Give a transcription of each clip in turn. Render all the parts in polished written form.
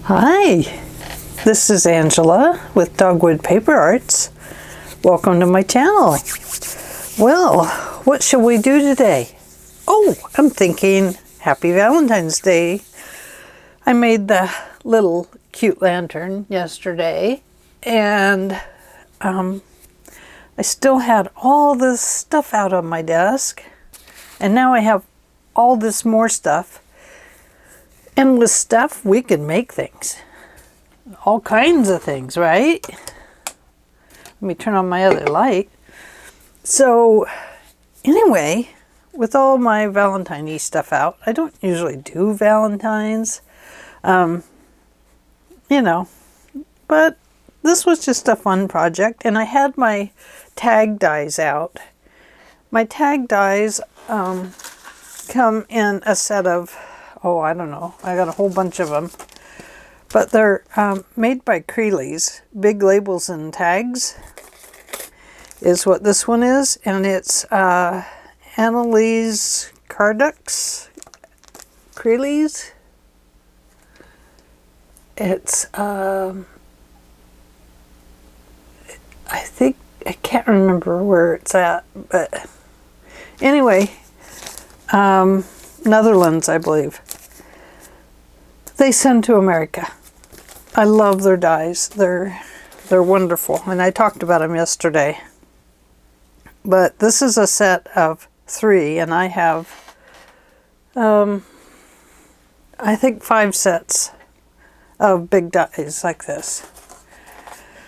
Hi, this is Angela with Dogwood Paper Arts. Welcome to my channel. Well, what shall we do today? Oh, I'm thinking Happy Valentine's Day. I made the little cute lantern yesterday, and I still had all this stuff out on my desk, and now I have all this more stuff. And with stuff, we can make things. All kinds of things, right? Let me turn on my other light. So, anyway, with all my Valentine-y stuff out, I don't usually do Valentines, you know, but this was just a fun project, and I had my tag dies out. My tag dies come in a set of, oh, I don't know, I got a whole bunch of them, but they're made by Creeley's. Big Labels and Tags is what this one is, and it's Annalise Cardux Creeley's. It's I think, I can't remember where it's at, but anyway, Netherlands, I believe. They send to America. I love their dies. They're wonderful, and I talked about them yesterday. But this is a set of 3, and I have, I think 5 sets of big dies like this.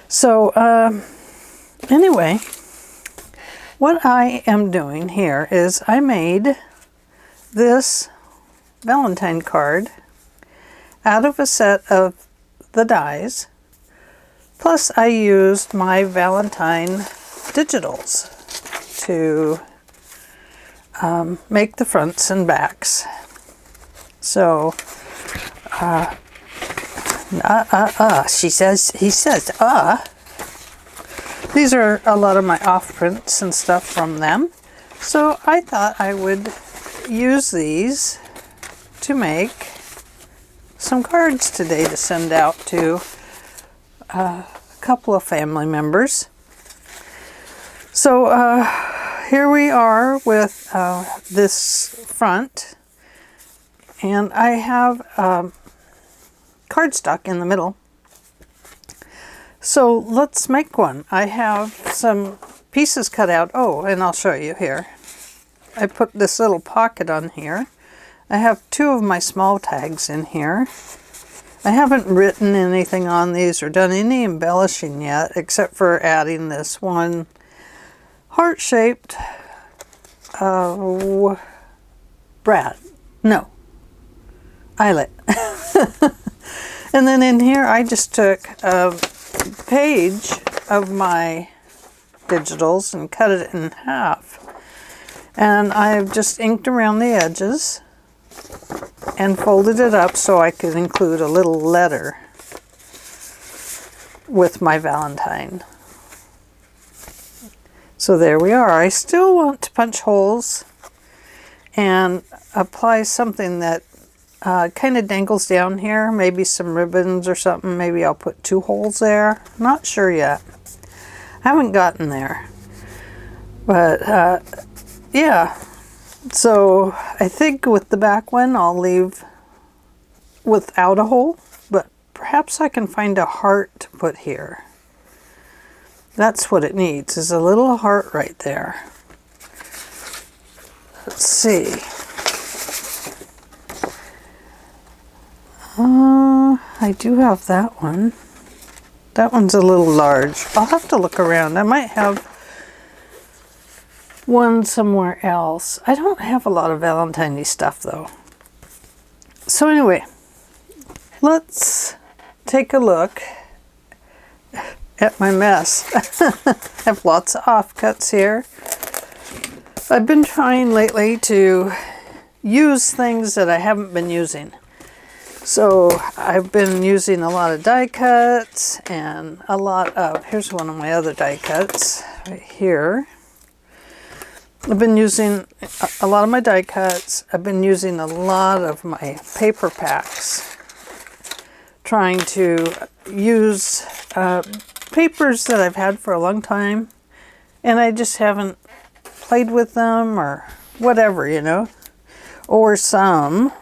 So, anyway, what I am doing here is I made this Valentine card out of a set of the dies, plus I used my Valentine Digitals to make the fronts and backs. So, he says, These are a lot of my off prints and stuff from them. So I thought I would use these to make some cards today to send out to a couple of family members. So here we are with this front, and I have cardstock in the middle. So let's make one. I have some pieces cut out. Oh, and I'll show you here. I put this little pocket on here. I have 2 of my small tags in here. I haven't written anything on these or done any embellishing yet, except for adding this one heart-shaped eyelet. And then in here I just took a page of my digitals and cut it in half. And I've just inked around the edges and folded it up so I could include a little letter with my Valentine. So there we are. I still want to punch holes and apply something that kind of dangles down here, maybe some ribbons or something. Maybe I'll put 2 holes there. Not sure yet. I haven't gotten there. But yeah. So I think with the back one I'll leave without a hole, but perhaps I can find a heart to put here. That's what it needs, is a little heart right there. Let's see. I do have that one. That one's a little large. I'll have to look around. I might have one somewhere else. I don't have a lot of Valentine-y stuff though. So anyway, let's take a look at my mess. I have lots of offcuts here. I've been trying lately to use things that I haven't been using. So I've been using a lot of die cuts and a lot of, here's one of my other die cuts right here. I've been using a lot of my die cuts. I've been using a lot of my paper packs trying to use papers that I've had for a long time, and I just haven't played with them or whatever, you know. Or some,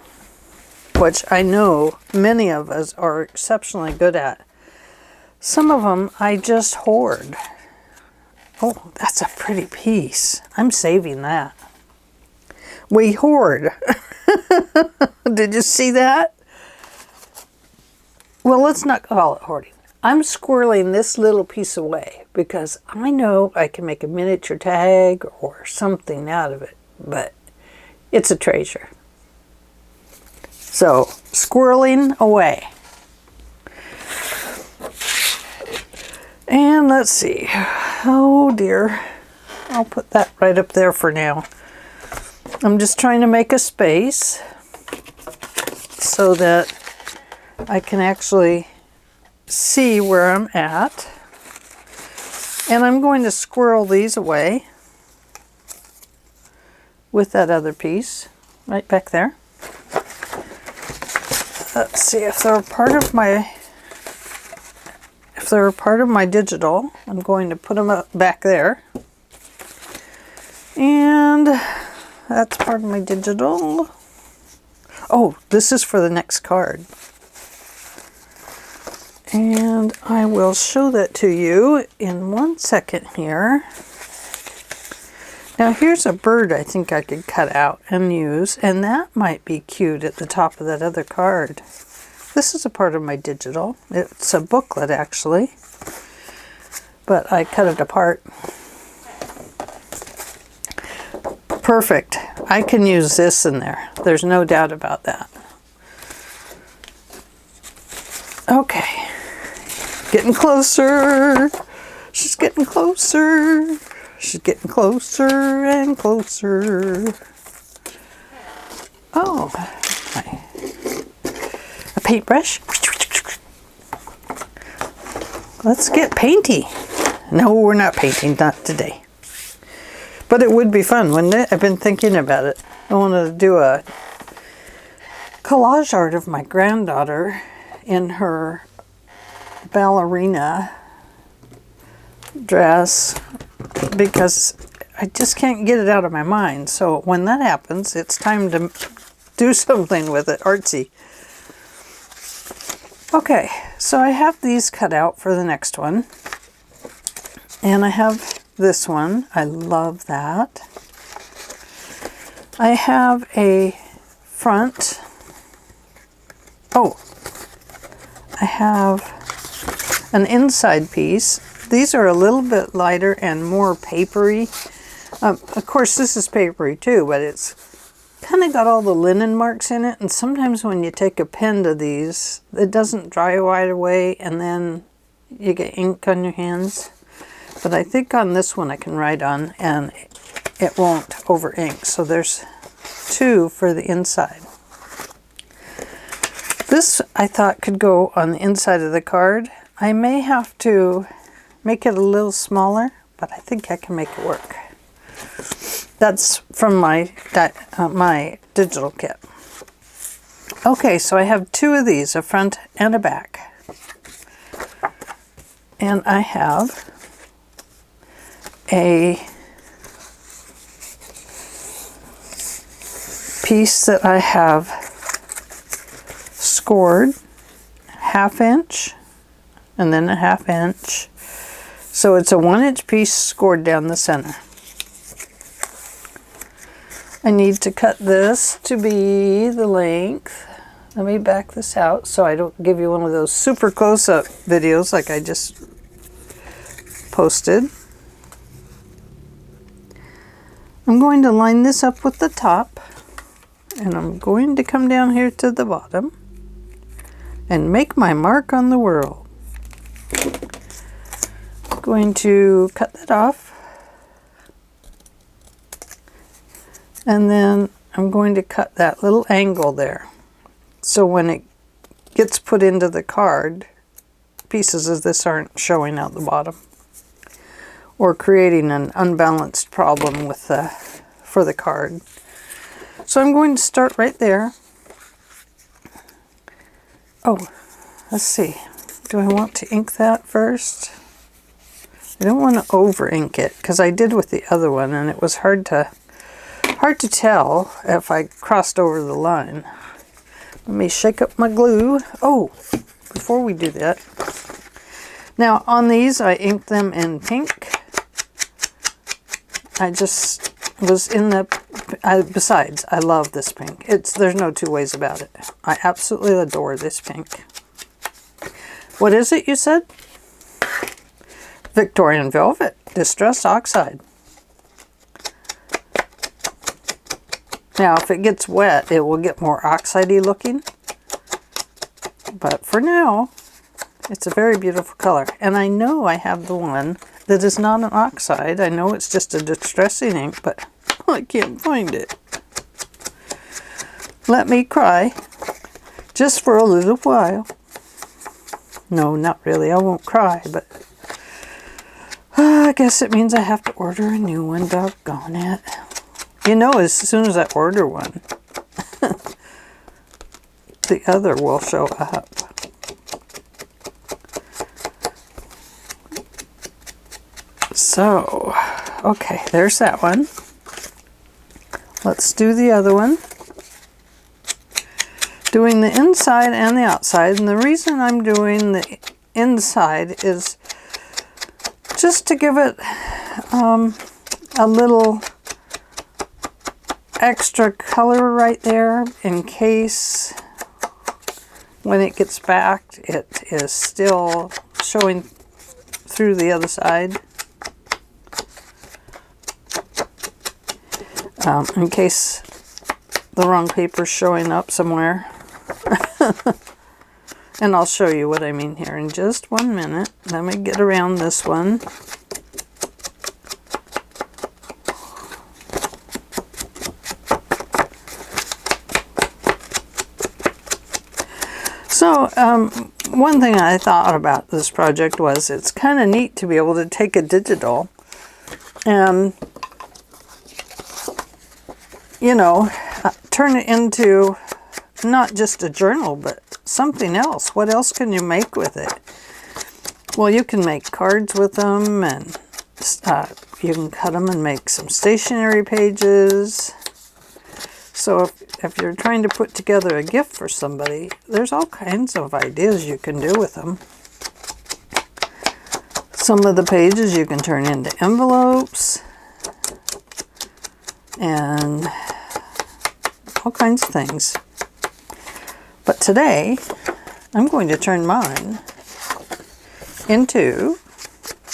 which I know many of us are exceptionally good at. Some of them I just hoard. Oh, that's a pretty piece. I'm saving that. We hoard. Did you see that? Well, let's not call it hoarding. I'm squirreling this little piece away because I know I can make a miniature tag or something out of it, but it's a treasure. So, squirreling away. And let's see. Oh dear. I'll put that right up there for now. I'm just trying to make a space so that I can actually see where I'm at. And I'm going to squirrel these away with that other piece right back there. Let's see if they're part of my digital. I'm going to put them up back there. And that's part of my digital. Oh, this is for the next card. And I will show that to you in 1 second here. Now here's a bird I think I could cut out and use, and that might be cute at the top of that other card. This is a part of my digital. It's a booklet actually, but I cut it apart. Perfect. I can use this in there. There's no doubt about that. Okay. Getting closer. She's getting closer. She's getting closer and closer. Oh, a paintbrush. Let's get painty. No, we're not painting, not today. But it would be fun, wouldn't it? I've been thinking about it. I wanted to do a collage art of my granddaughter in her ballerina dress because I just can't get it out of my mind. So when that happens, it's time to do something with it, artsy. Okay, so I have these cut out for the next one. And I have this one. I love that. I have a front. Oh, I have an inside piece. These are a little bit lighter and more papery. Of course, this is papery too, but it's kind of got all the linen marks in it. And sometimes when you take a pen to these, it doesn't dry right away, and then you get ink on your hands. But I think on this one I can write on and it won't over ink. So there's two for the inside. This I thought could go on the inside of the card. I may have to make it a little smaller, but I think I can make it work. That's from my digital kit. Okay, so I have two of these, a front and a back. And I have a piece that I have scored 1/2 inch and then a 1/2 inch. So it's a 1-inch piece scored down the center. I need to cut this to be the length. Let me back this out so I don't give you one of those super close-up videos like I just posted. I'm going to line this up with the top, and I'm going to come down here to the bottom and make my mark on the world. I'm going to cut that off, and then I'm going to cut that little angle there. So when it gets put into the card, pieces of this aren't showing out the bottom or creating an unbalanced problem with for the card. So I'm going to start right there. Oh, let's see. Do I want to ink that first? I don't want to over ink it because I did with the other one and it was hard to tell if I crossed over the line. Let me shake up my glue. Oh, before we do that. Now on these I inked them in pink. I just was in the, besides I love this pink. There's no two ways about it. I absolutely adore this pink. What is it you said? Victorian Velvet Distress Oxide. Now if it gets wet it will get more oxidey looking. But for now it's a very beautiful color. And I know I have the one that is not an oxide. I know it's just a distressing ink, but I can't find it. Let me cry just for a little while. No, not really. I won't cry, but I guess it means I have to order a new one. Doggone it. You know, as soon as I order one, the other will show up. So, okay, there's that one. Let's do the other one. Doing the inside and the outside, and the reason I'm doing the inside is just to give it a little extra color right there in case when it gets backed it is still showing through the other side. In case the wrong paper's showing up somewhere. And I'll show you what I mean here in just 1 minute. Let me get around this one. So, one thing I thought about this project was it's kind of neat to be able to take a digital and, you know, turn it into not just a journal, but something else. What else can you make with it? Well, you can make cards with them, and you can cut them and make some stationery pages. So if you're trying to put together a gift for somebody, there's all kinds of ideas you can do with them. Some of the pages you can turn into envelopes and all kinds of things. But today, I'm going to turn mine into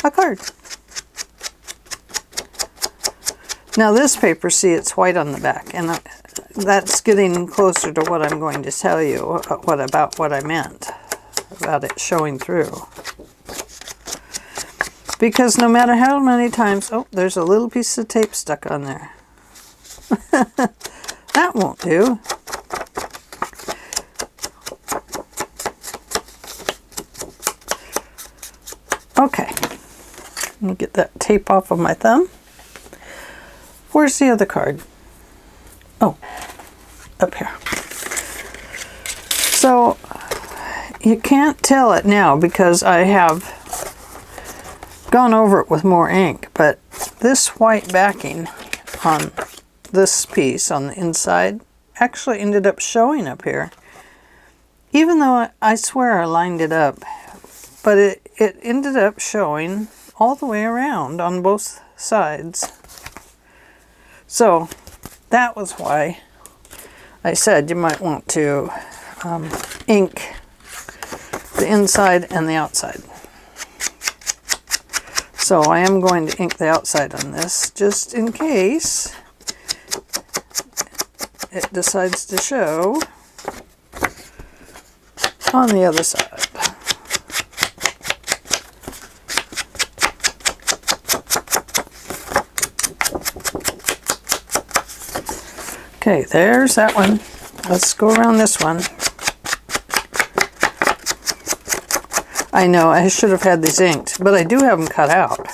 a card. Now this paper, see, it's white on the back, and that's getting closer to what I'm going to tell you about what I meant about it showing through. Because no matter how many times, oh, there's a little piece of tape stuck on there. That won't do. Okay, let me get that tape off of my thumb. Where's the other card? Oh, up here. So, you can't tell it now because I have gone over it with more ink, but this white backing on this piece on the inside actually ended up showing up here. Even though I swear I lined it up, but it ended up showing all the way around on both sides. So that was why I said you might want to ink the inside and the outside. So I am going to ink the outside on this just in case it decides to show on the other side. Okay, there's that one. Let's go around this one. I know, I should have had these inked, but I do have them cut out.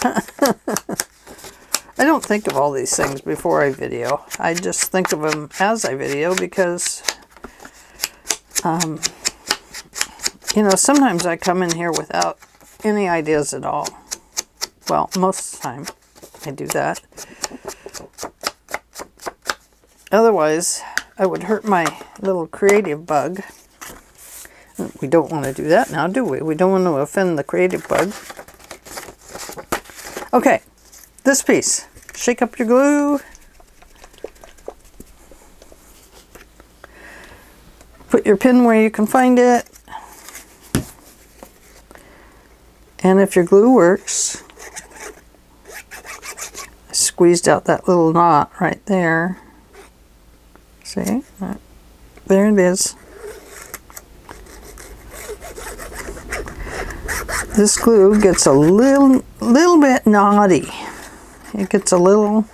I don't think of all these things before I video. I just think of them as I video because, You know, sometimes I come in here without any ideas at all. Well, most of the time I do that. Otherwise, I would hurt my little creative bug. We don't want to do that now, do we? We don't want to offend the creative bug. Okay, this piece. Shake up your glue. Put your pin where you can find it. And if your glue works, I squeezed out that little knot right there. See? There it is. This glue gets a little bit knotty. It gets a little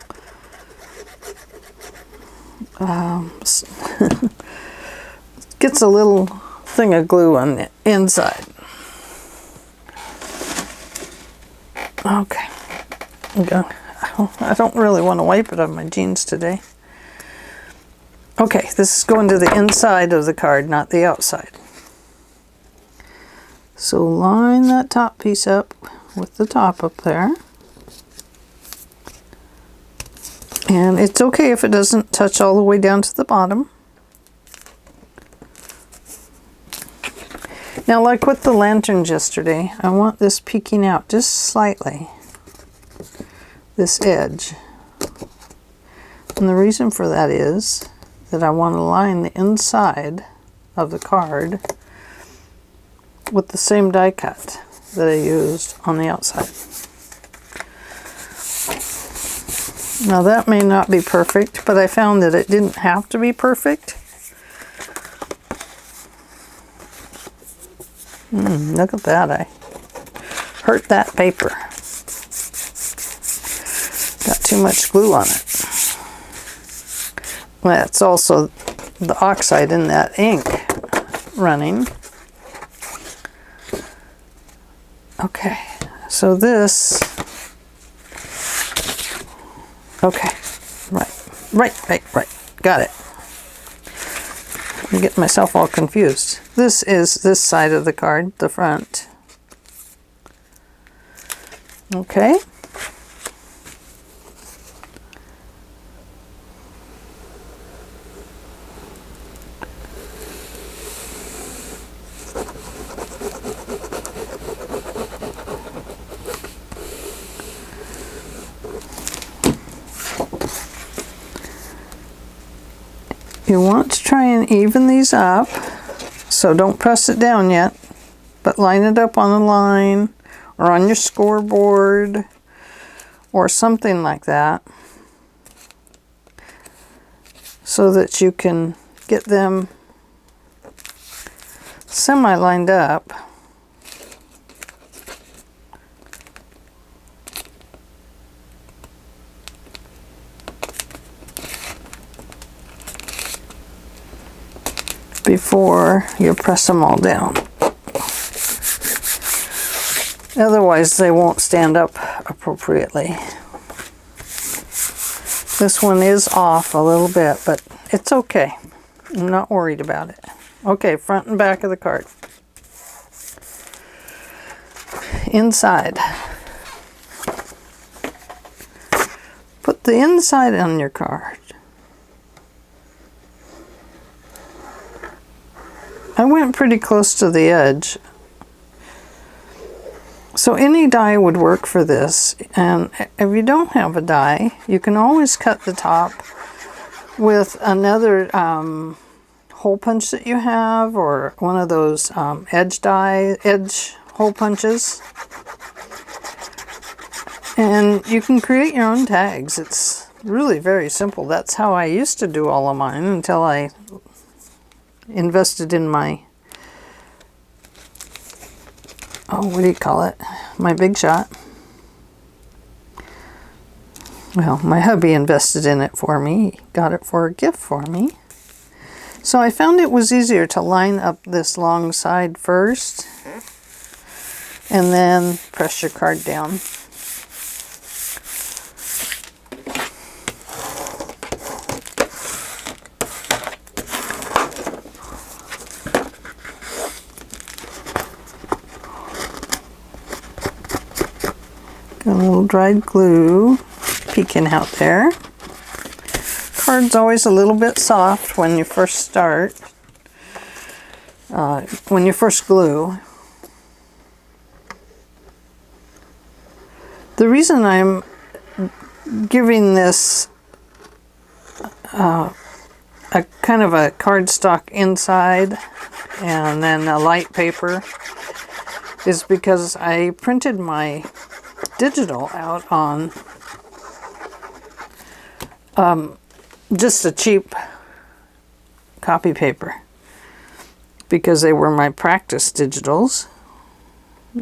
gets a little thing of glue on the inside. Okay. I don't really want to wipe it on my jeans today. Okay, this is going to the inside of the card, not the outside. So line that top piece up with the top up there. And it's okay if it doesn't touch all the way down to the bottom. Now, like with the lanterns yesterday, I want this peeking out just slightly, this edge. And the reason for that is that I want to line the inside of the card with the same die cut that I used on the outside. Now that may not be perfect, but I found that it didn't have to be perfect. Look at that, I hurt that paper. Got too much glue on it. That's also the oxide in that ink running. Okay, so this, okay, right, got it. I'm getting myself all confused. This is this side of the card, the front. Okay. You want to try and even these up, so don't press it down yet, but line it up on a line or on your scoreboard or something like that so that you can get them semi-lined up. Before you press them all down. Otherwise they won't stand up appropriately. This one is off a little bit, but it's okay. I'm not worried about it. Okay, front and back of the card. Inside. Put the inside on your card. I went pretty close to the edge. So any die would work for this. And if you don't have a die, you can always cut the top with another hole punch that you have, or one of those edge hole punches. And you can create your own tags. It's really very simple. That's how I used to do all of mine until I invested in my, what do you call it? My Big Shot. Well, my hubby invested in it for me. He got it for a gift for me. So I found it was easier to line up this long side first and then press your card down. Got a little dried glue peeking out there. Card's always a little bit soft when you first start, when you first glue. The reason I'm giving this a kind of a cardstock inside and then a light paper is because I printed my digital out on just a cheap copy paper because they were my practice digitals.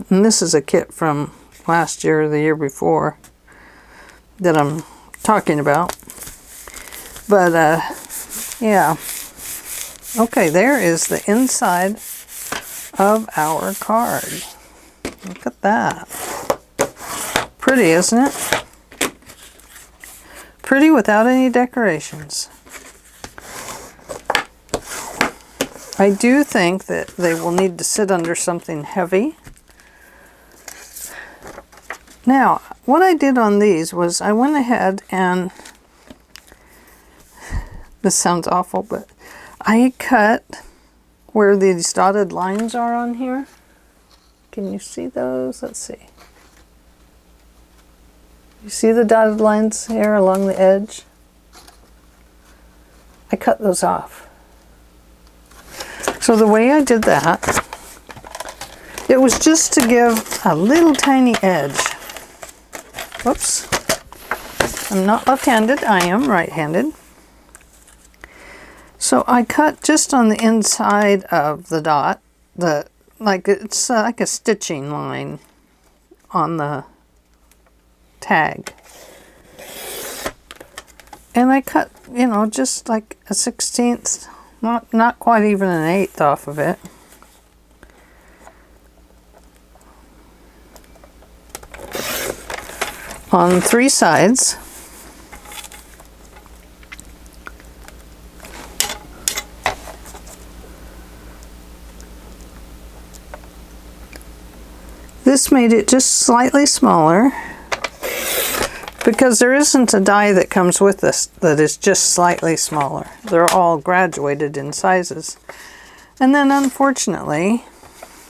And this is a kit from last year or the year before that I'm talking about. But yeah. Okay, there is the inside of our card. Look at that. Pretty, isn't it? Pretty without any decorations. I do think that they will need to sit under something heavy. Now, what I did on these was I went ahead and, this sounds awful, but I cut where these dotted lines are on here. Can you see those? Let's see. You see the dotted lines here along the edge? I cut those off. So the way I did that, it was just to give a little tiny edge. Whoops. I'm not left-handed, I am right-handed. So I cut just on the inside of the dot, it's like a stitching line on the tag. And I cut, you know, just like a 1/16, not quite even an 1/8 off of it. On 3 sides. This made it just slightly smaller because there isn't a die that comes with this that is just slightly smaller. They're all graduated in sizes. And then unfortunately,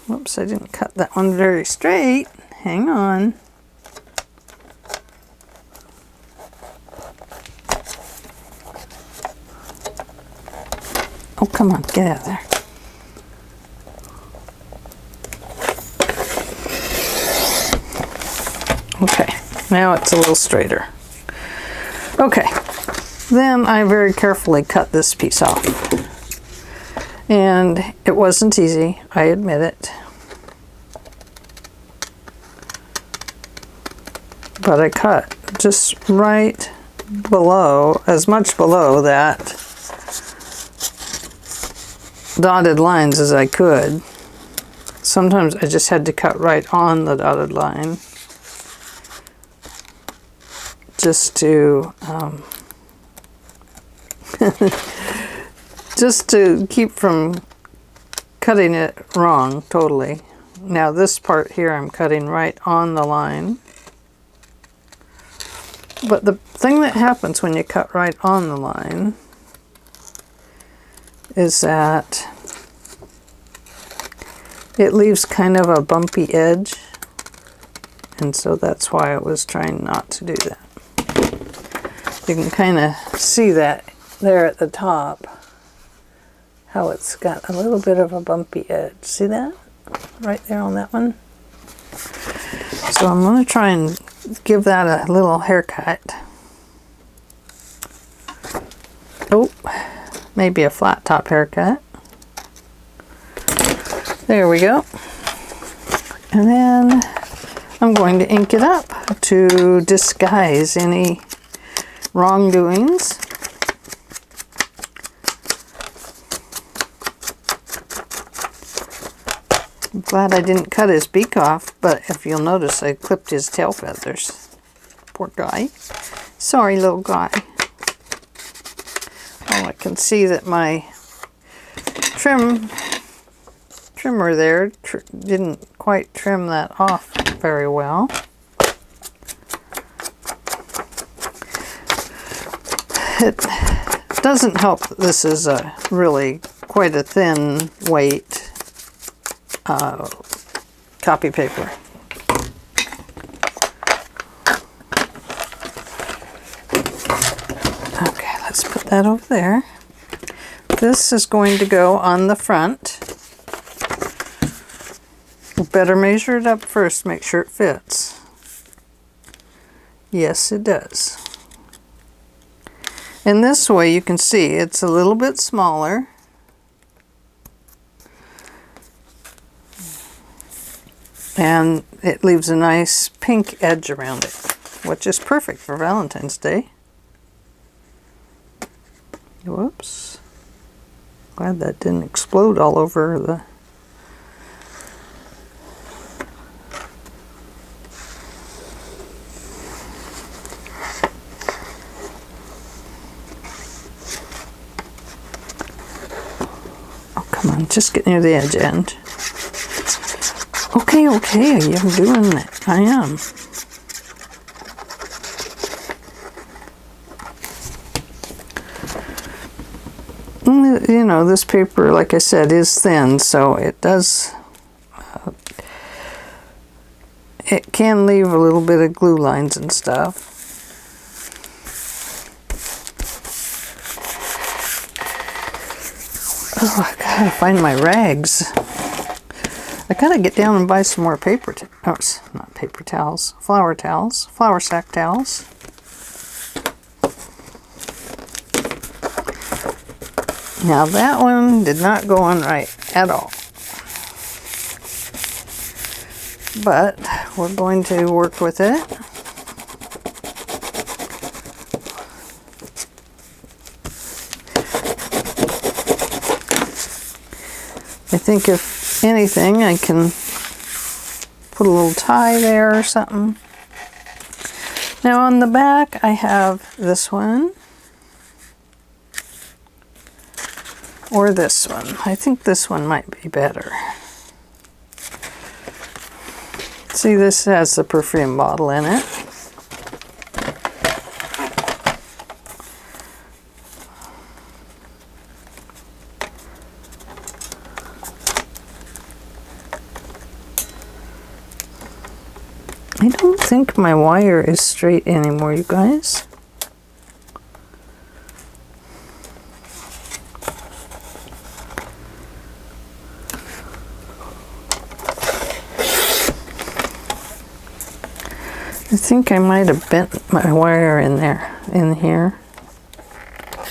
whoops, I didn't cut that one very straight. Hang on. Oh, come on, get out of there. Okay, now it's a little straighter. Okay, then I very carefully cut this piece off. And it wasn't easy, I admit it. But I cut just right below, as much below that dotted lines as I could. Sometimes I just had to cut right on the dotted line just to just to keep from cutting it wrong totally. Now this part here I'm cutting right on the line. But the thing that happens when you cut right on the line is that it leaves kind of a bumpy edge, and so that's why I was trying not to do that. You can kind of see that there at the top, how it's got a little bit of a bumpy edge. See that? Right there on that one. So I'm going to try and give that a little haircut. Oh, maybe a flat top haircut. There we go. And then I'm going to ink it up to disguise any wrongdoings. I'm glad I didn't cut his beak off, but if you'll notice, I clipped his tail feathers. Poor guy. Sorry, little guy. Oh, I can see that my trimmer there didn't quite trim that off very well. It doesn't help that this is a really quite a thin weight copy paper. Okay, let's put that over there. This is going to go on the front. You better measure it up first, make sure it fits. Yes, it does. And this way you can see it's a little bit smaller. And it leaves a nice pink edge around it, which is perfect for Valentine's Day. Whoops. Glad that didn't explode all over the... Oh, come on, just get near the edge end. Okay, okay, I'm doing it. I am. You know, this paper, like I said, is thin, so it does, it can leave a little bit of glue lines and stuff. Oh, I gotta find my rags. I gotta get down and buy some more paper, not paper towels, flour sack towels. Now that one did not go on right at all. But we're going to work with it. I think if anything, I can put a little tie there or something. Now on the back, I have this one. Or this one. I think this one might be better. See, this has the perfume bottle in it. I don't think my wire is straight anymore, you guys. I think I might have bent my wire in here. I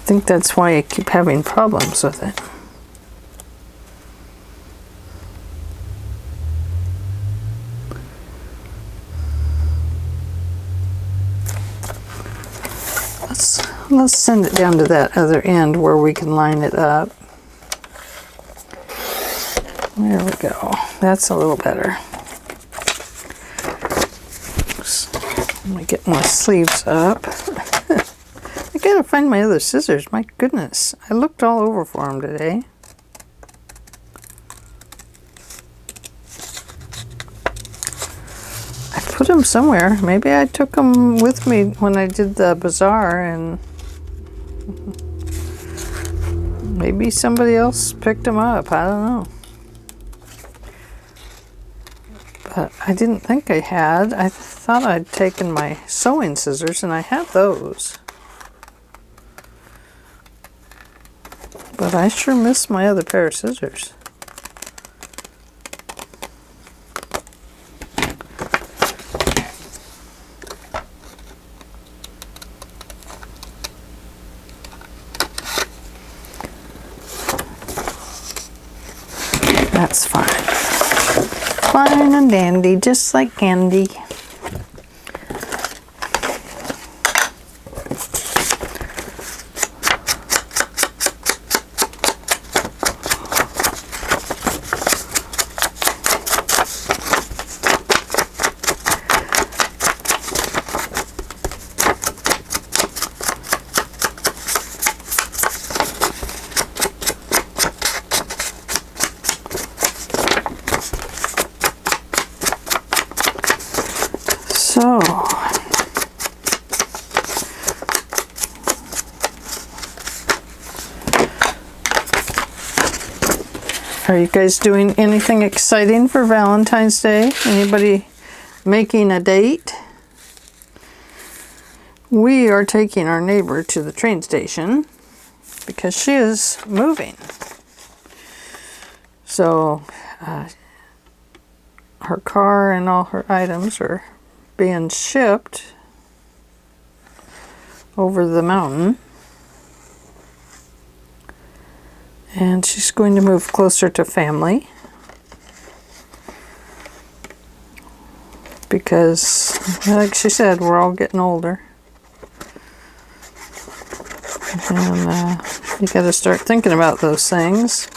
think that's why I keep having problems with it. Let's send it down to that other end where we can line it up. There we go. That's a little better. Let me get my sleeves up. I gotta find my other scissors. My goodness. I looked all over for them today. I put them somewhere. Maybe I took them with me when I did the bazaar, and maybe somebody else picked them up. I don't know. But I didn't think I had. I thought I'd taken my sewing scissors, and I had those. But I sure missed my other pair of scissors. That's fine. Fine and dandy, just like candy. So, Are you guys doing anything exciting for Valentine's Day? Anybody making a date? We are taking our neighbor to the train station because she is moving. So her car and all her items are being shipped over the mountain. And she's going to move closer to family because, like she said, we're all getting older. And you got to start thinking about those things.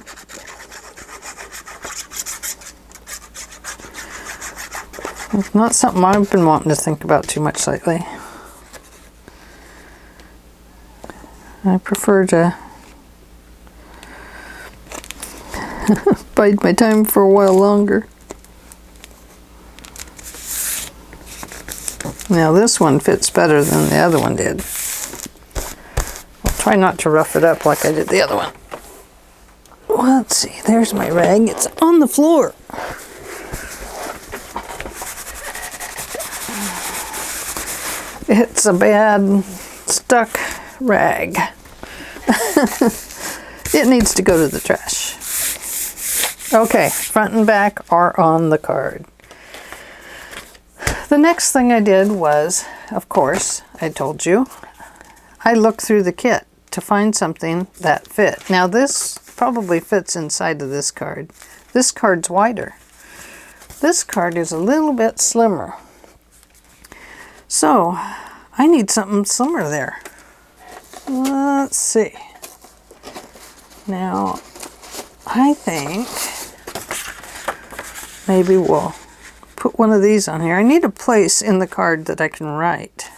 It's not something I've been wanting to think about too much lately. I prefer to bide my time for a while longer. Now this one fits better than the other one did. I'll try not to rough it up like I did the other one. Let's see, there's my rag. It's on the floor. It's a bad stuck rag. It needs to go to the trash. Okay, front and back are on the card. The next thing I did was, of course, I told you, I looked through the kit to find something that fit. Now this probably fits inside of this card. This card's wider. This card is a little bit slimmer. So, I need something slimmer there. Let's see. Now, I think maybe we'll put one of these on here. I need a place in the card that I can write.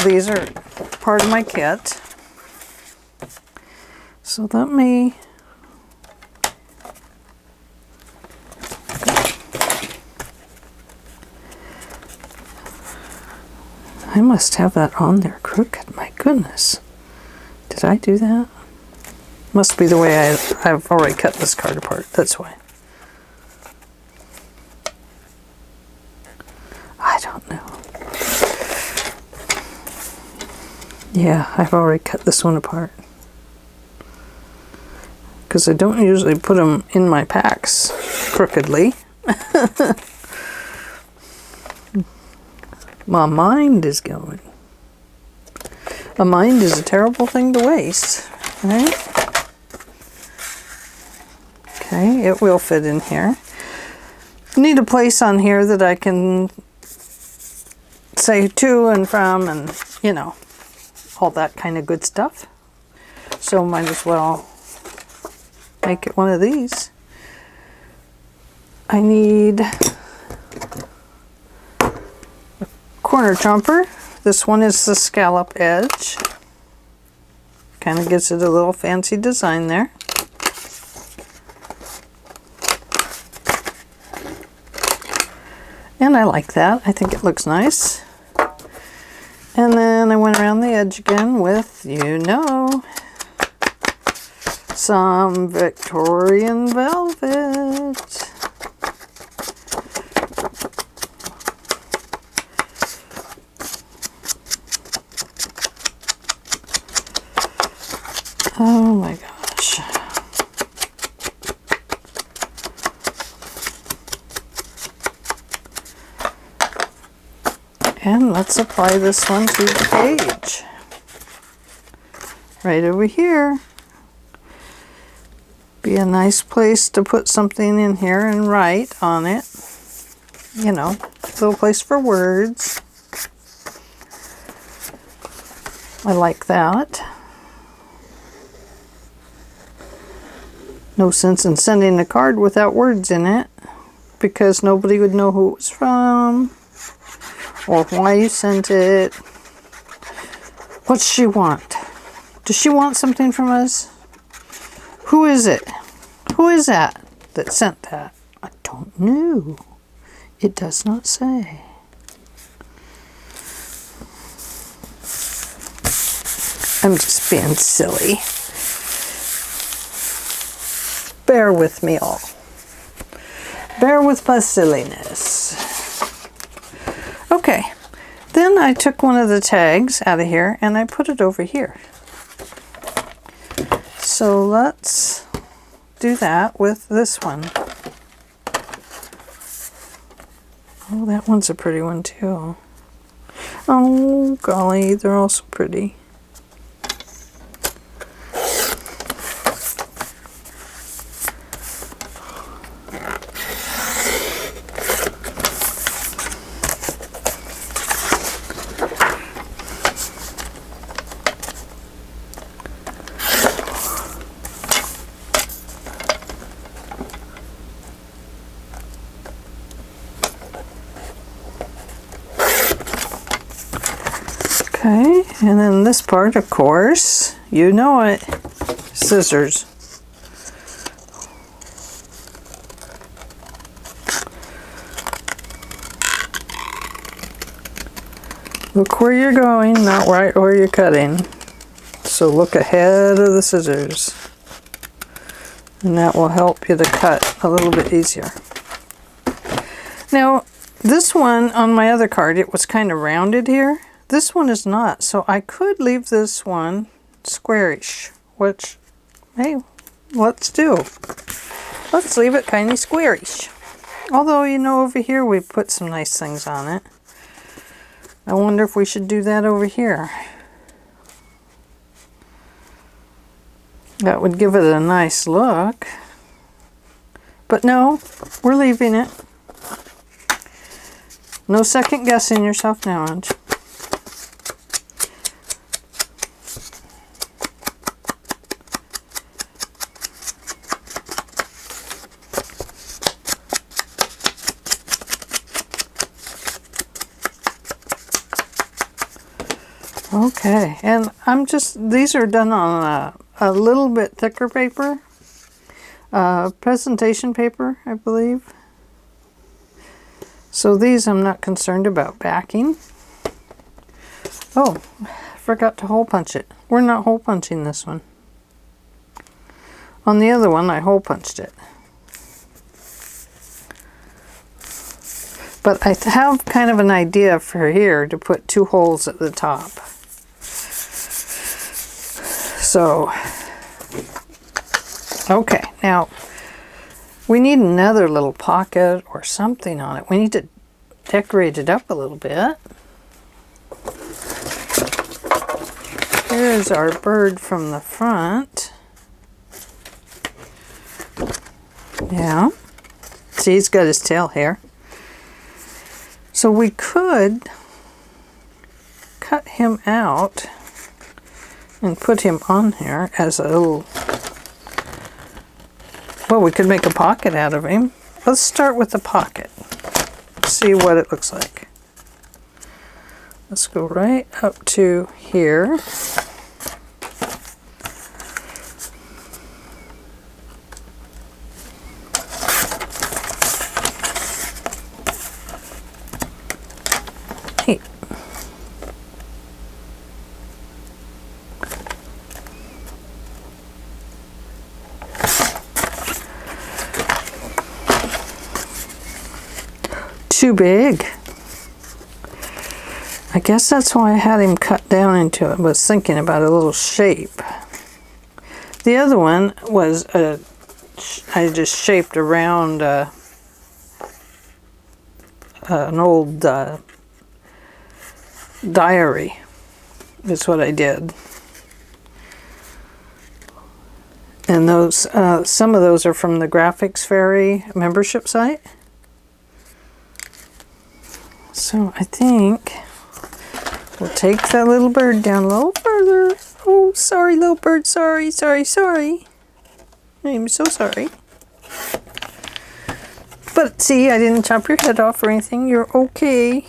These are part of my kit. So let me... I must have that on there crooked. My goodness. Did I do that? Must be the way I've already cut this card apart. That's why. I don't know. Yeah, I've already cut this one apart. Because I don't usually put them in my packs crookedly. My mind is going. A mind is a terrible thing to waste, right? Okay, it will fit in here. Need a place on here that I can say to and from and, you know, all that kind of good stuff. So might as well make it one of these. I need a corner trumper. This one is the scallop edge. Kind of gives it a little fancy design there. And I like that. I think it looks nice. And then I went around the edge again with, you know, some Victorian velvet. Oh my gosh. And let's apply this one to the page. Right over here. Be a nice place to put something in here and write on it. You know, a little place for words. I like that. No sense in sending a card without words in it, because nobody would know who it was from or why you sent it. What's she want? Does she want something from us? Who is it? Who is that sent that? I don't know. It does not say. I'm just being silly. bear with me all. Bear with my silliness. Okay, then I took one of the tags out of here and I put it over here. So let's do that with this one. Oh, that one's a pretty one too. Oh, golly, they're all so pretty. Okay, and then this part, of course, you know it, scissors. Look where you're going, not right where you're cutting. So look ahead of the scissors. And that will help you to cut a little bit easier. Now, this one on my other card, it was kind of rounded here. This one is not, so I could leave this one squarish, which, hey, let's do. Let's leave it kind of squarish. Although, you know, over here we put some nice things on it. I wonder if we should do that over here. That would give it a nice look. But no, we're leaving it. No second guessing yourself now, Ange. Okay, and these are done on a little bit thicker paper, presentation paper, I believe. So these I'm not concerned about backing. Oh, I forgot to hole punch it. We're not hole punching this one. On the other one, I hole punched it. But I have kind of an idea for here to put 2 holes at the top. So, okay, now we need another little pocket or something on it. We need to decorate it up a little bit. Here's our bird from the front. Yeah, see, he's got his tail here. So we could cut him out and put him on here as a little, well, we could make a pocket out of him. Let's start with the pocket. See what it looks like. Let's go right up to here. Hey. Too big. I guess that's why I had him cut down into it. I was thinking about a little shape. The other one was I just shaped around an old diary. That's what I did. And those some of those are from the Graphics Fairy membership site. So I think we'll take that little bird down a little further. Oh, sorry, little bird. Sorry, sorry, sorry. I'm so sorry. But see, I didn't chop your head off or anything. You're okay.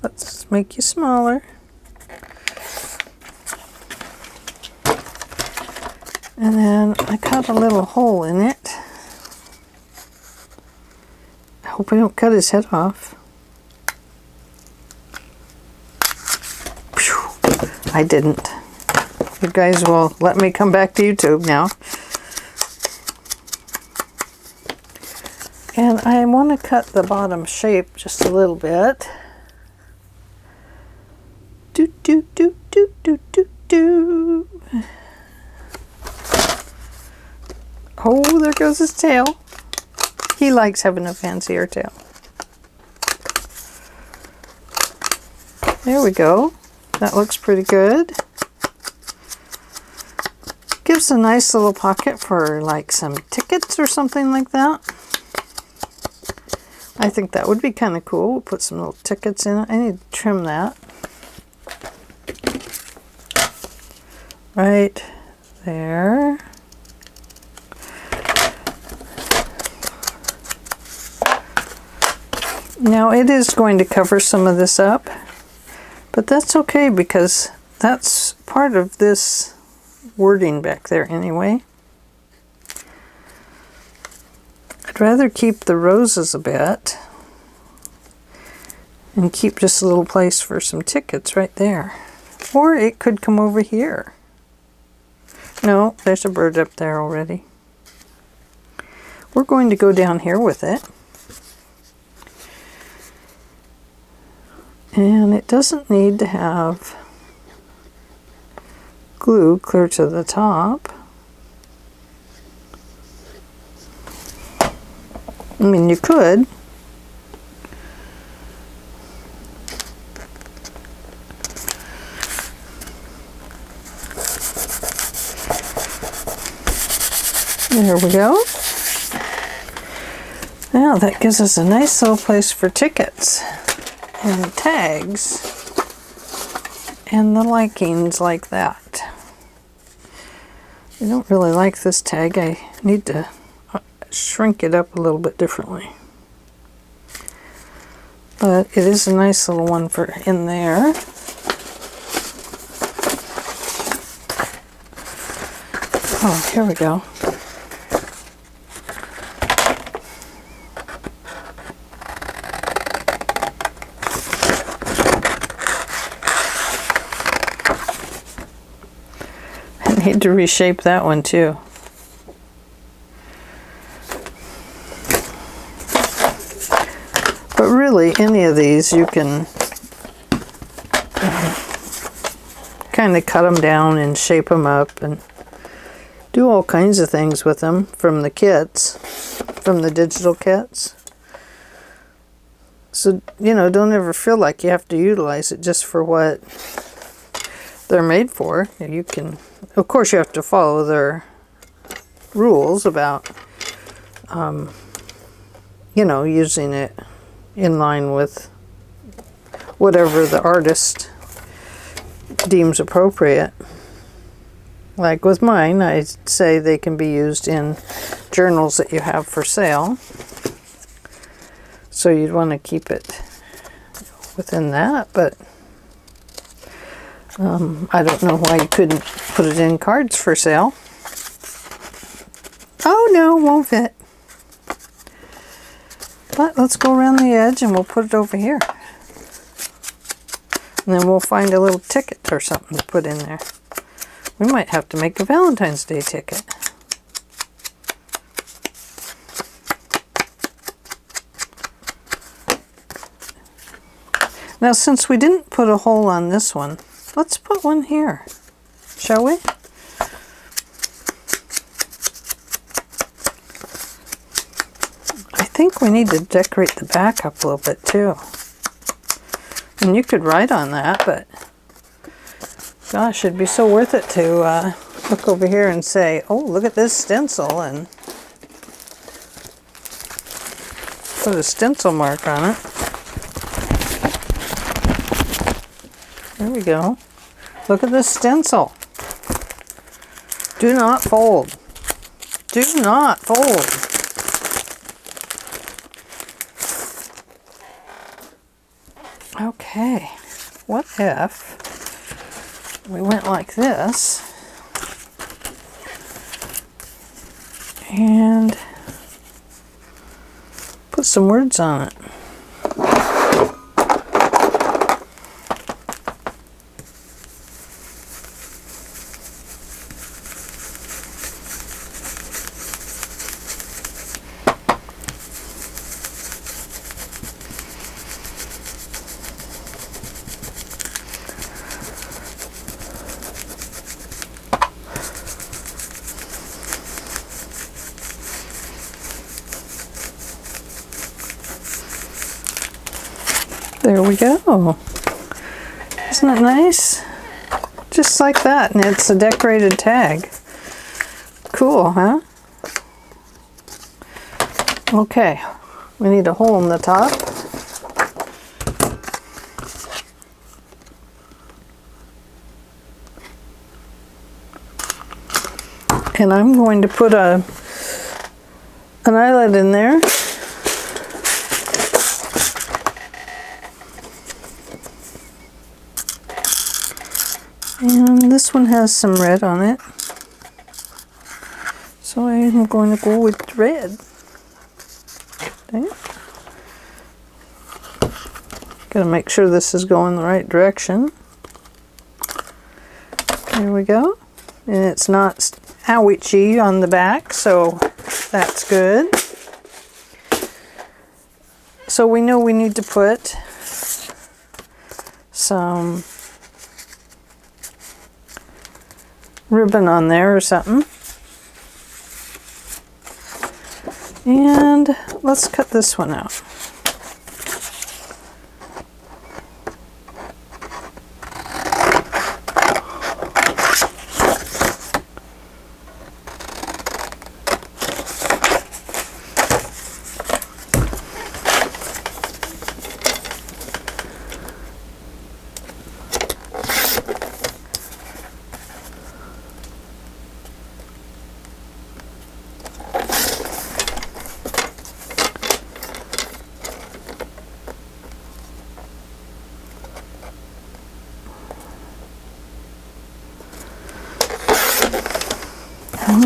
Let's make you smaller. And then I cut a little hole in it. I hope I don't cut his head off. I didn't. You guys will let me come back to YouTube now. And I want to cut the bottom shape just a little bit. Do, do, do, do, do, do, do. Oh, there goes his tail. He likes having a fancier tail. There we go. That looks pretty good. Gives a nice little pocket for like some tickets or something like that. I think that would be kind of cool. We'll put some little tickets in it. I need to trim that. Right there. Now it is going to cover some of this up, but that's okay because that's part of this wording back there anyway. I'd rather keep the roses a bit and keep just a little place for some tickets right there. Or it could come over here. No, there's a bird up there already. We're going to go down here with it. And it doesn't need to have glue clear to the top. I mean, you could. There we go. Now that gives us a nice little place for tickets and tags and the likings like that. I don't really like this tag. I need to shrink it up a little bit differently. But it is a nice little one for in there. Oh, here we go. I need to reshape that one too. But really, any of these you can kind of cut them down and shape them up and do all kinds of things with them from the kits, from the digital kits. So, you know, don't ever feel like you have to utilize it just for what they're made for. You can, of course, you have to follow their rules about, you know, using it in line with whatever the artist deems appropriate. Like with mine, I say they can be used in journals that you have for sale. So you'd want to keep it within that, but I don't know why you couldn't put it in cards for sale. Oh no, won't fit. But let's go around the edge and we'll put it over here. And then we'll find a little ticket or something to put in there. We might have to make a Valentine's Day ticket. Now, since we didn't put a hole on this one, let's put one here, shall we? I think we need to decorate the back up a little bit too. And you could write on that, but gosh, it'd be so worth it to look over here and say, oh, look at this stencil, and put a stencil mark on it. There we go. Look at this stencil. Do not fold. Do not fold. Okay, what if we went like this and put some words on it? There we go. Isn't it nice? Just like that, and it's a decorated tag. Cool, huh? Okay, we need a hole in the top. And I'm going to put an eyelet in there. And this one has some red on it. So I'm going to go with red. Okay. Gotta make sure this is going the right direction. There we go. And it's not ouchy on the back, so that's good. So we know we need to put some ribbon on there or something. And let's cut this one out.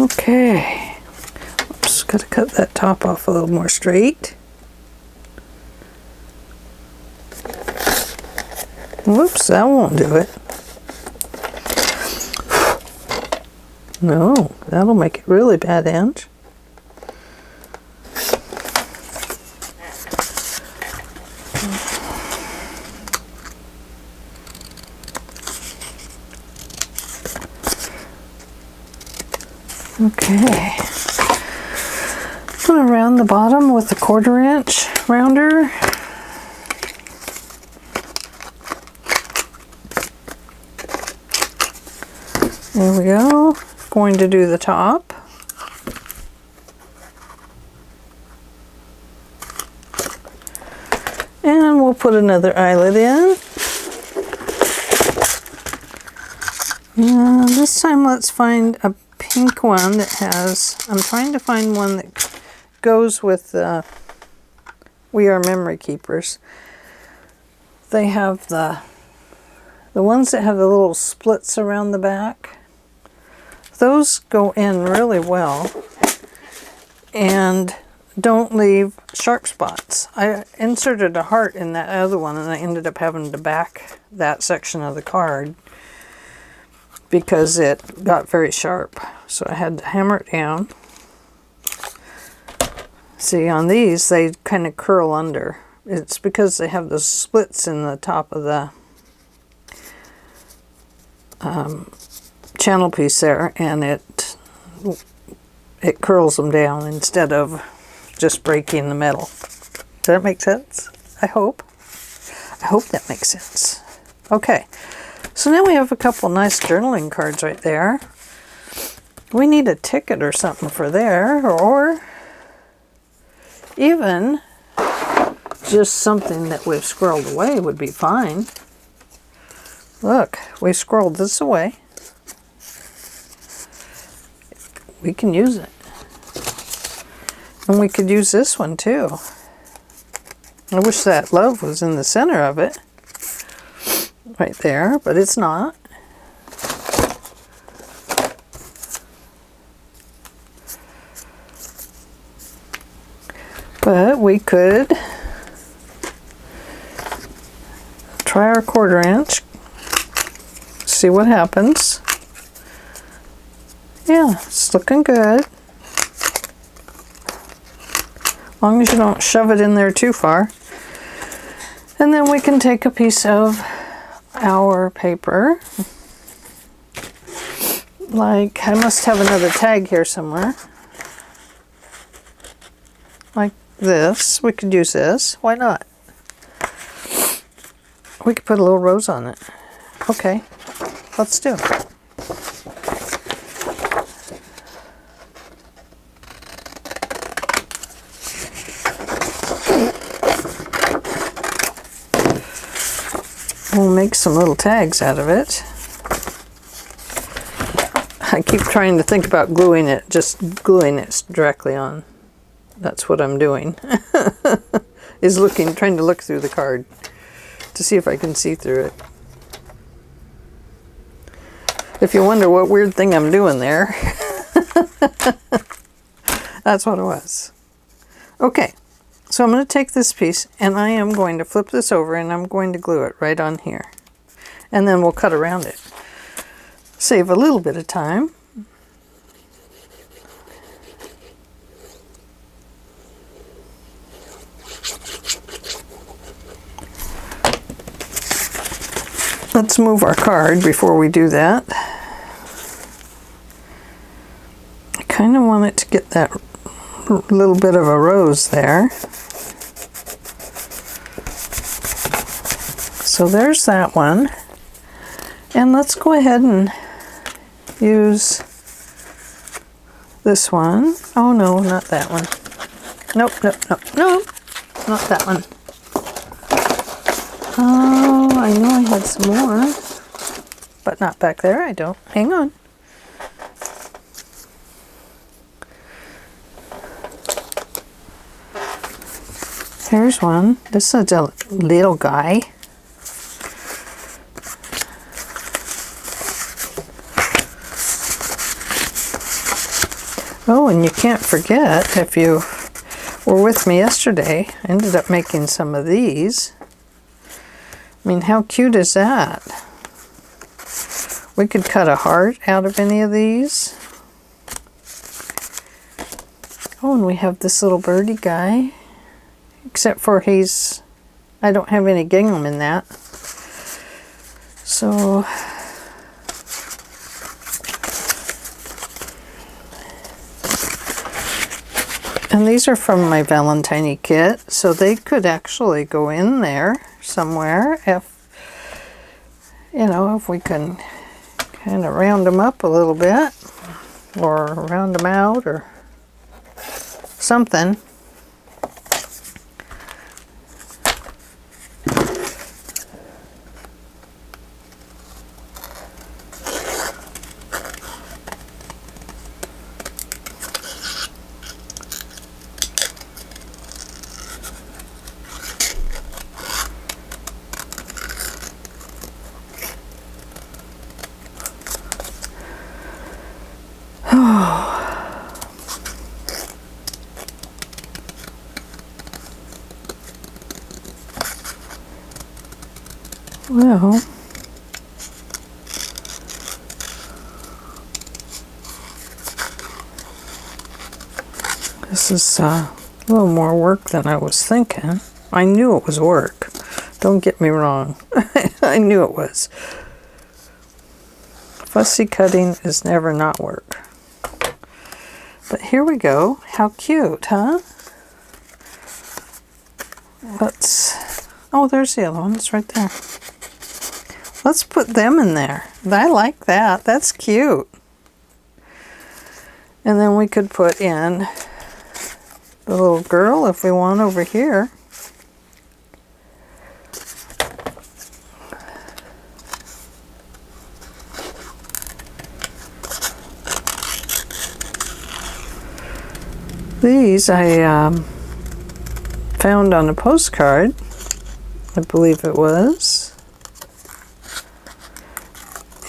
Okay, oops, gotta cut that top off a little more straight. Whoops, that won't do it. No, that'll make it really bad inch. Okay, I'm going to round the bottom with a 1/4 inch rounder. There we go. Going to do the top. And we'll put another eyelet in. And this time let's find a pink one that has, I'm trying to find one that goes with We Are Memory Keepers. They have the ones that have the little splits around the back. Those go in really well and don't leave sharp spots. I inserted a heart in that other one and I ended up having to back that section of the card because it got very sharp. So I had to hammer it down. See, on these, they kind of curl under. It's because they have the splits in the top of the channel piece there, and it curls them down instead of just breaking the metal. Does that make sense? I hope. I hope that makes sense. Okay. So now we have a couple nice journaling cards right there. We need a ticket or something for there, or even just something that we've squirreled away would be fine. Look, we squirreled this away. We can use it. And we could use this one too. I wish that love was in the center of it. Right there, but it's not. But we could try our 1/4 inch, see what happens. Yeah, it's looking good. As long as you don't shove it in there too far. And then we can take a piece of our paper. Like, I must have another tag here somewhere. Like this. We could use this. Why not? We could put a little rose on it. Okay, let's do it. We'll make some little tags out of it. I keep trying to think about gluing it, just gluing it directly on. That's what I'm doing. Is trying to look through the card to see if I can see through it. If you wonder what weird thing I'm doing there, that's what it was. Okay, so I'm going to take this piece and I am going to flip this over and I'm going to glue it right on here. And then we'll cut around it. Save a little bit of time. Let's move our card before we do that. I kind of want it to get that little bit of a rose there. So there's that one. And let's go ahead and use this one. Oh no, not that one. Nope, nope, nope, nope. Not that one. Oh, I know I had some more, but not back there. I don't. Hang on. Here's one. This is a little guy. Oh, and you can't forget, if you were with me yesterday, I ended up making some of these. I mean, how cute is that? We could cut a heart out of any of these. Oh, and we have this little birdie guy. Except for I don't have any gingham in that. So, and these are from my Valentine kit, so they could actually go in there somewhere if, you know, if we can kind of round them up a little bit or round them out or something. Well, this is a little more work than I was thinking. I knew it was work. Don't get me wrong. I knew it was. Fussy cutting is never not work. But here we go. How cute, huh? Oh, there's the other one. It's right there. Let's put them in there. I like that. That's cute. And then we could put in the little girl if we want over here. These I found on a postcard, I believe it was.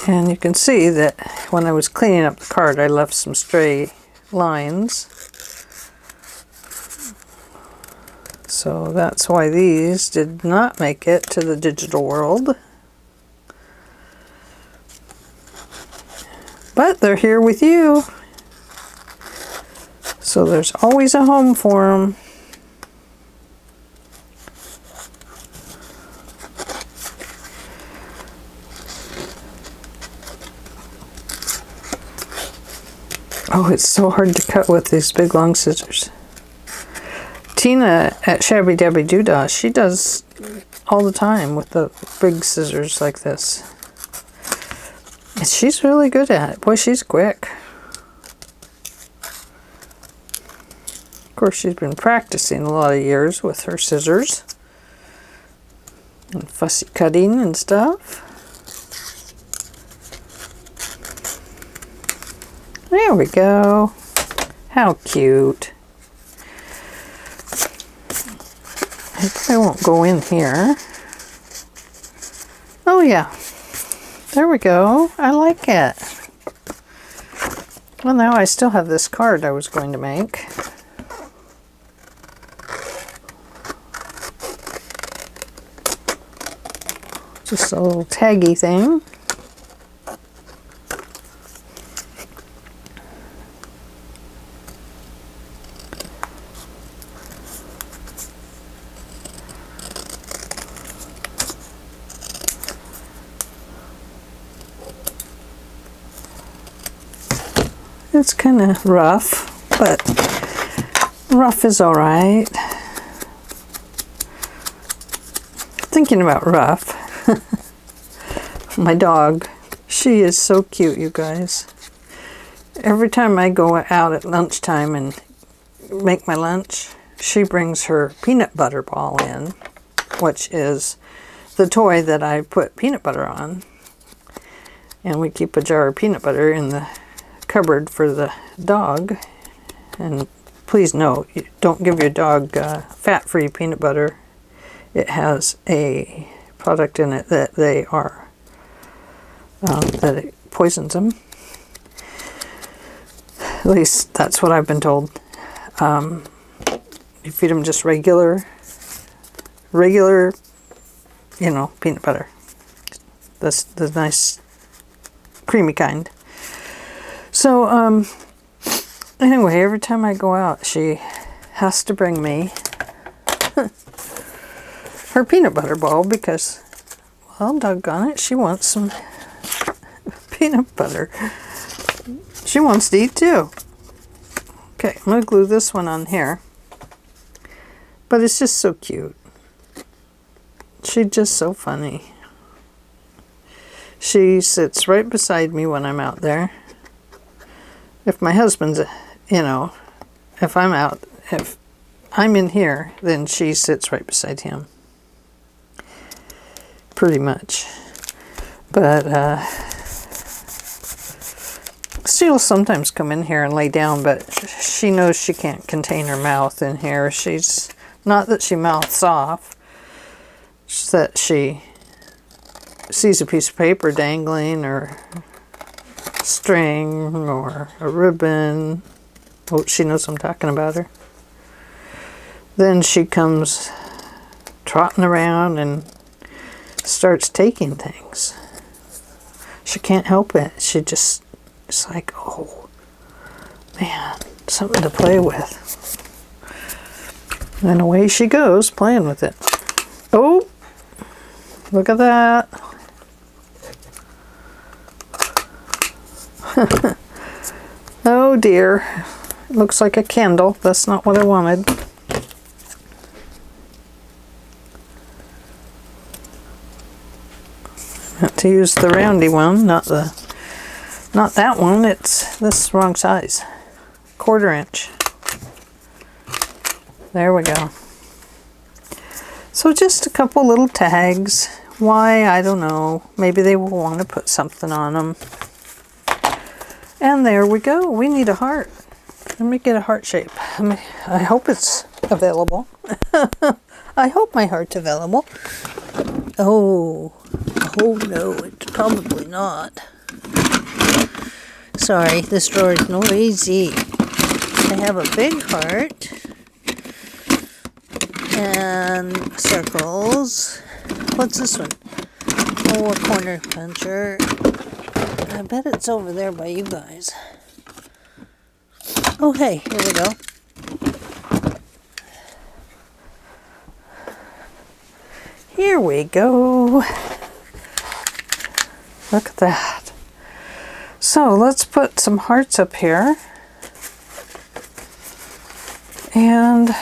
And you can see that when I was cleaning up the card, I left some stray lines. So that's why these did not make it to the digital world. But they're here with you. So there's always a home for them. Oh, it's so hard to cut with these big long scissors. Tina at Shabby Dabby Doodah, she does all the time with the big scissors like this. And she's really good at it. Boy, she's quick. Of course, she's been practicing a lot of years with her scissors. And fussy cutting and stuff. There we go. How cute. I won't go in here. Oh yeah. There we go. I like it. Well, now I still have this card I was going to make. Just a little taggy thing. It's kind of rough, but rough is all right. Thinking about rough, my dog, she is so cute, you guys. Every time I go out at lunchtime and make my lunch, she brings her peanut butter ball in, which is the toy that I put peanut butter on. And we keep a jar of peanut butter in the cupboard for the dog. And please note, you don't give your dog fat-free peanut butter. It has a product in it that they are that it poisons them. At least that's what I've been told. You feed them just regular, you know, peanut butter. That's the nice creamy kind. So, anyway, every time I go out, she has to bring me her peanut butter bowl because, well, doggone it, she wants some peanut butter. She wants to eat too. Okay, I'm going to glue this one on here. But it's just so cute. She's just so funny. She sits right beside me when I'm out there. If my husband's, you know, if I'm in here, then she sits right beside him. Pretty much. But she'll sometimes come in here and lay down, but she knows she can't contain her mouth in here. She's, not that she mouths off, it's that she sees a piece of paper dangling or string or a ribbon. Oh, she knows I'm talking about her. Then she comes trotting around and starts taking things. She can't help it. She just, it's like, oh man, something to play with. And away she goes playing with it. Oh, look at that. Oh dear, it looks like a candle. That's not what I wanted. Have to use the roundy one, not that one. It's this wrong size. 1/4 inch. There we go. So just a couple little tags. Why, I don't know. Maybe they will want to put something on them. And there we go. We need a heart. Let me get a heart shape. I hope it's available. I hope my heart's available. Oh no, it's probably not. Sorry, this drawer is noisy. I have a big heart. And circles. What's this one? Oh, a corner puncher. I bet it's over there by you guys. Oh, hey, here we go. Here we go. Look at that. So let's put some hearts up here. And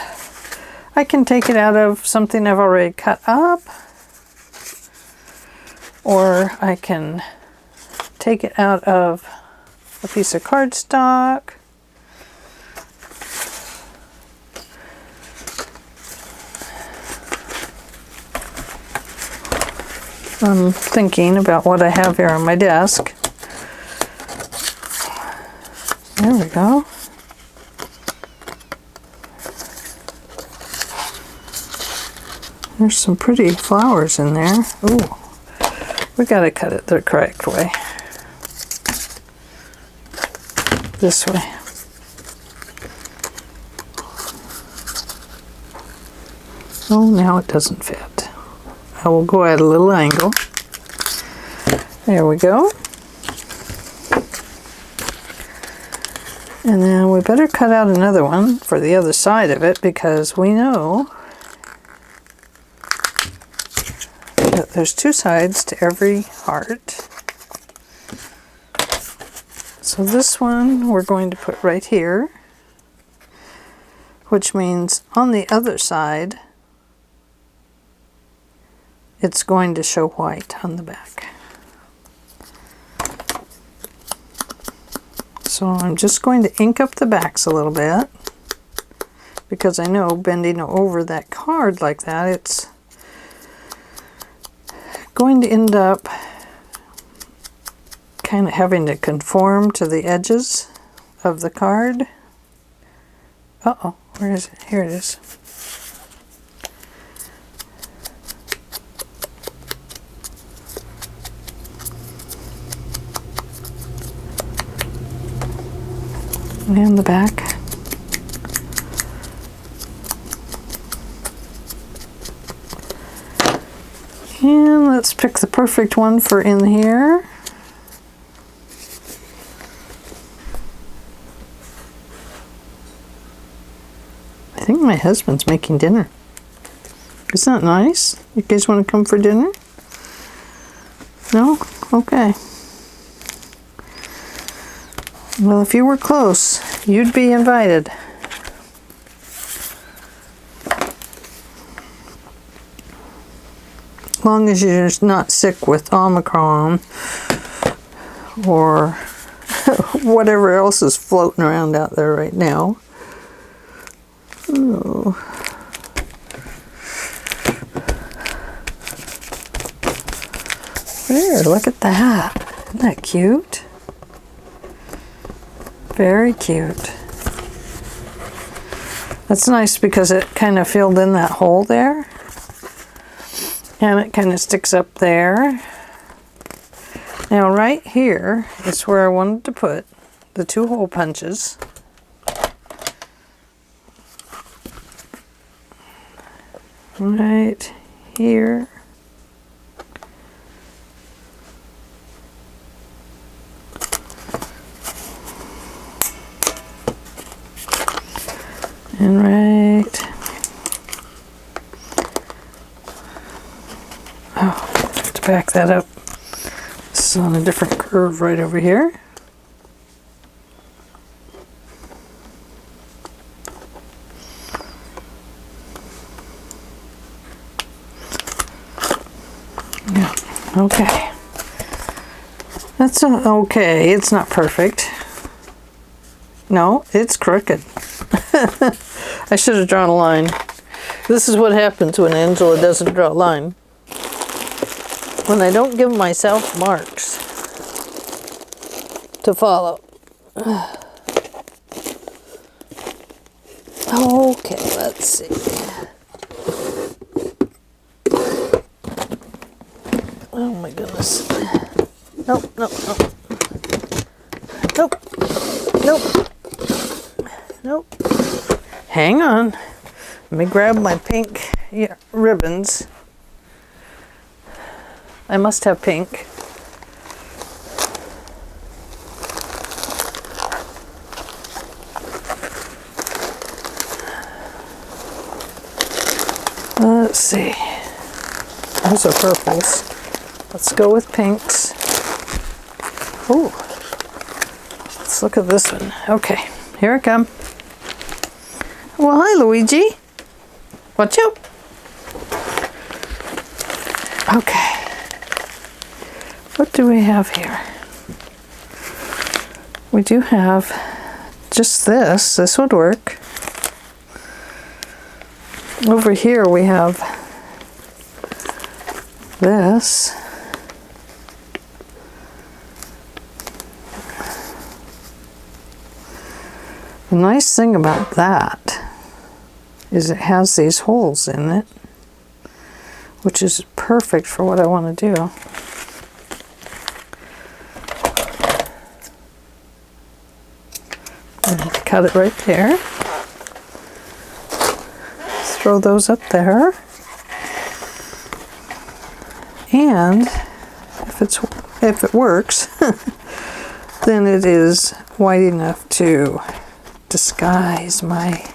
I can take it out of something I've already cut up. or I can take it out of a piece of cardstock. I'm thinking about what I have here on my desk. There we go. There's some pretty flowers in there. Ooh, we gotta cut it the correct way. This way. Oh, now it doesn't fit. I will go at a little angle. There we go. And then we better cut out another one for the other side of it, because we know that there's two sides to every heart. So this one we're going to put right here, which means on the other side it's going to show white on the back. So I'm just going to ink up the backs a little bit, because I know bending over that card like that, it's going to end up kind of having to conform to the edges of the card. Uh-oh, where is it? Here it is. And the back. And let's pick the perfect one for in here. I think my husband's making dinner. Isn't that nice? You guys want to come for dinner? No? Okay. Well, if you were close, you'd be invited. As long as you're not sick with Omicron or whatever else is floating around out there right now. Oh. There, look at that. Isn't that cute? Very cute. That's nice because it kind of filled in that hole there. And it kind of sticks up there. Now right here is where I wanted to put the two hole punches. Right here. And right, oh, I have to back that up. This is on a different curve right over here. Yeah, okay. That's okay, it's not perfect. No, it's crooked. I should have drawn a line. This is what happens when Angela doesn't draw a line. When I don't give myself marks to follow. Okay, let's see. Oh my goodness. Nope, nope, nope. Nope. Nope. Nope. Hang on. Let me grab my pink ribbons. I must have pink. Let's see. Those are purples. Let's go with pinks. Ooh. Let's look at this one. Okay, here I come. Well, hi, Luigi. Watch out. Okay. What do we have here? We do have just this. This would work. Over here we have this. The nice thing about that is it has these holes in it, which is perfect for what I want to do. And cut it right there. Throw those up there. And if it works, then it is wide enough to disguise my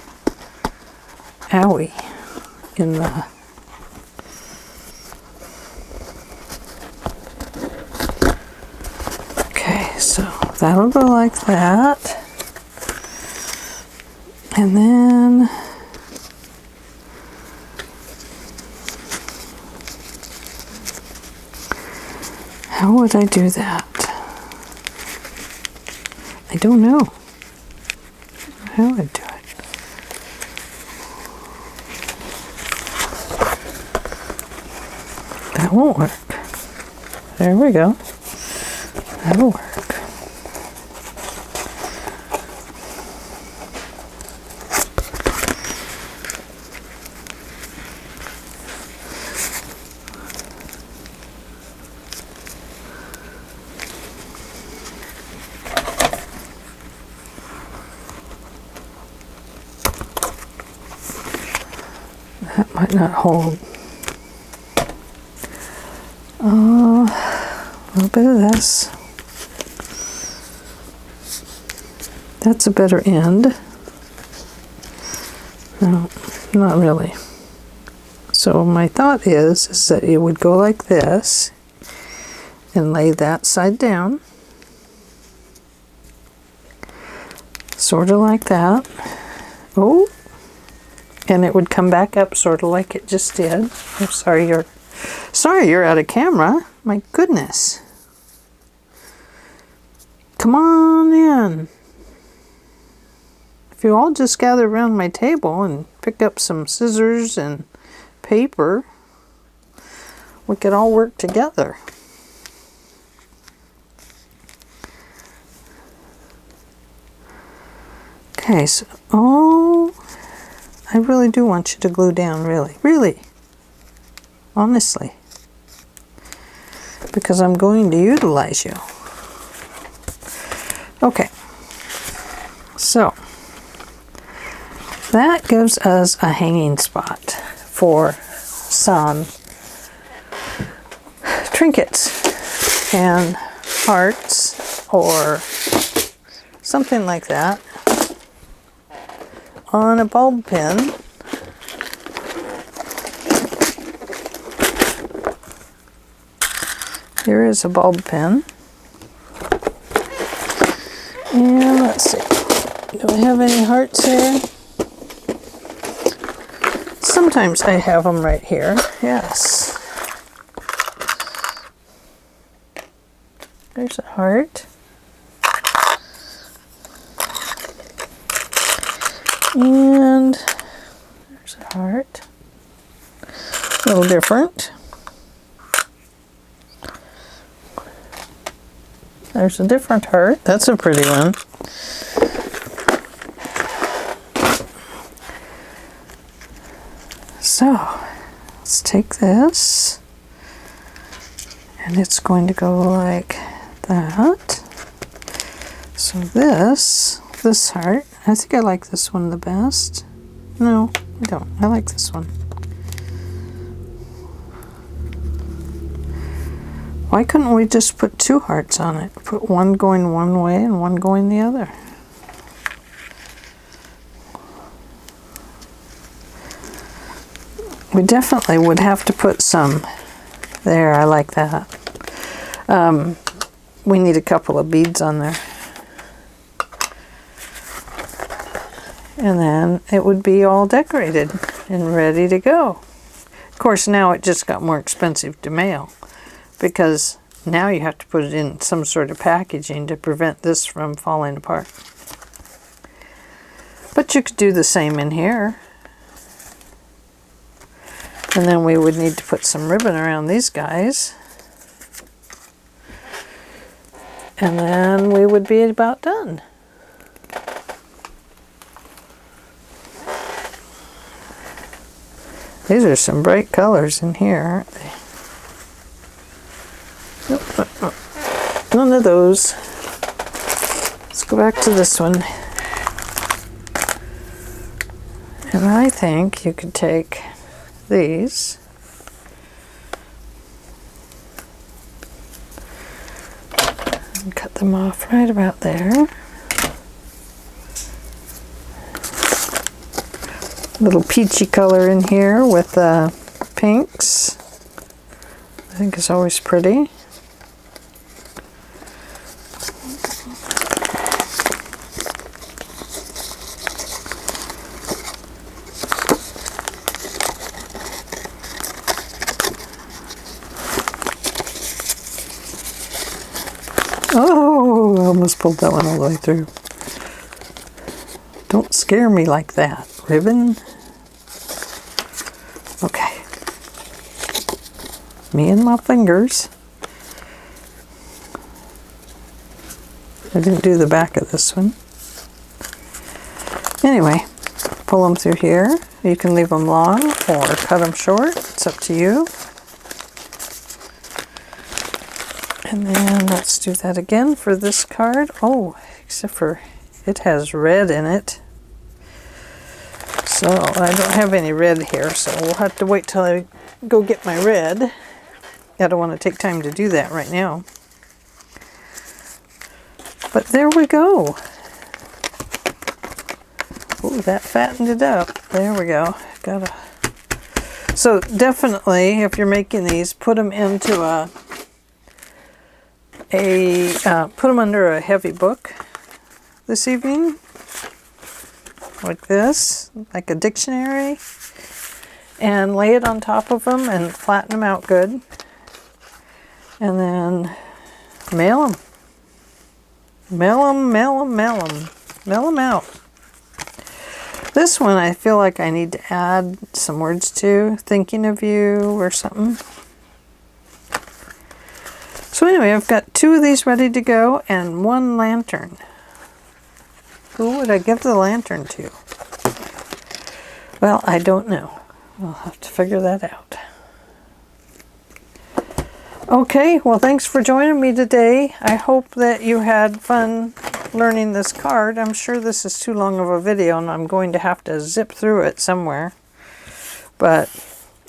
owie in the so that'll go like that. And then how would I do that? I don't know how I'd do it. That won't work. There we go. That'll work. That might not hold. A little bit of this. That's a better end. No, not really. So my thought is that it would go like this and lay that side down. Sort of like that. Oh, and it would come back up sort of like it just did. I'm sorry you're out of camera. My goodness. Come on in. If you all just gather around my table and pick up some scissors and paper, we could all work together. Okay, so, I really do want you to glue down, really, honestly, because I'm going to utilize you. Okay, so that gives us a hanging spot for some trinkets and hearts or something like that on a bulb pin. Here is a bulb pin. And let's see, do I have any hearts here? Sometimes I have them right here, yes. There's a heart. And there's a heart. A little different. There's a different heart. That's a pretty one. So, let's take this, and it's going to go like that. So this heart, I think I like this one the best. No, I don't. I like this one. Why couldn't we just put two hearts on it? Put one going one way and one going the other. We definitely would have to put some there. I like that. We need a couple of beads on there. And then it would be all decorated and ready to go. Of course, now it just got more expensive to mail because Now you have to put it in some sort of packaging to prevent this from falling apart. But you could do the same in here. And then we would need to put some ribbon around these guys. And then we would be about done. These are some bright colors in here, aren't they? Nope, none of those. Let's go back to this one. And I think you could take these and cut them off right about there. Little peachy color in here with pinks. I think it's always pretty. Oh, I almost pulled that one all the way through. Don't scare me like that, ribbon. Okay. Me and my fingers. I didn't do the back of this one. Anyway, pull them through here. You can leave them long or cut them short. It's up to you. And then let's do that again for this card. Oh, except for it has red in it. So I don't have any red here, so we'll have to wait till I go get my red. I don't want to take time to do that right now. But there we go. Oh, that fattened it up. There we go. So definitely, if you're making these, put them into put them under a heavy book this evening, like this, like a dictionary, and lay it on top of them and flatten them out good, and then mail them. Mail them out. This one I feel like I need to add some words to, thinking of you or something. So anyway, I've got 2 of these ready to go and 1 lantern. Who would I give the lantern to? Well, I don't know. We'll have to figure that out. Okay, well, thanks for joining me today. I hope that you had fun learning this card. I'm sure this is too long of a video and I'm going to have to zip through it somewhere. But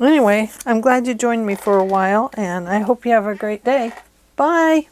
anyway, I'm glad you joined me for a while and I hope you have a great day. Bye!